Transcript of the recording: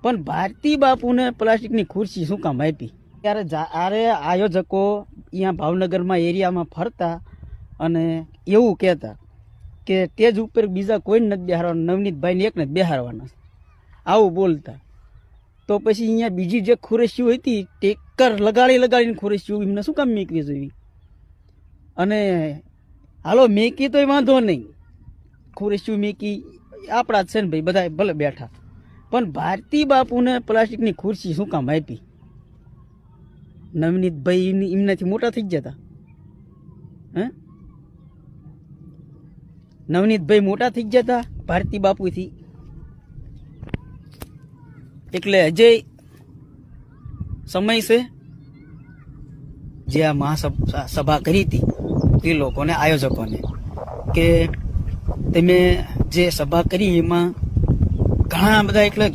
પણ ભારતી બાપુને પ્લાસ્ટિકની ખુરશી શું કામ આપી? ત્યારે આયોજકો અહીંયા ભાવનગરમાં એરિયામાં ફરતા અને એવું કહેતા કે સ્ટેજ ઉપર બીજા કોઈને નથી બેહારવાના, નવનીતભાઈને એકને જ બેહારવાના, આવું બોલતા. તો પછી અહીંયા બીજી જે ખુરશીઓ હતી ટેકર લગાડીને ખુરશીઓ એમને શું કામ મેકવી જોઈએ? અને હાલો મેકી તોય વાંધો નહીં, ખુરશીઓ મેકી આપણા જ છે ને ભાઈ, બધા ભલે બેઠા, પણ ભારતી બાપુને પ્લાસ્ટિકની ખુરશી શું કામ આપી? નવનીતભાઈ એમનાથી મોટા થઈ જતા, હે? નવનીતભાઈ મોટા થઈ જતા ભારતી બાપુથી. એટલે હજે સમય છે જે આ મહાસભા કરી હતી એ લોકોને, આયોજકોને, કે તમે જે સભા કરી એમાં ઘણા બધા એટલે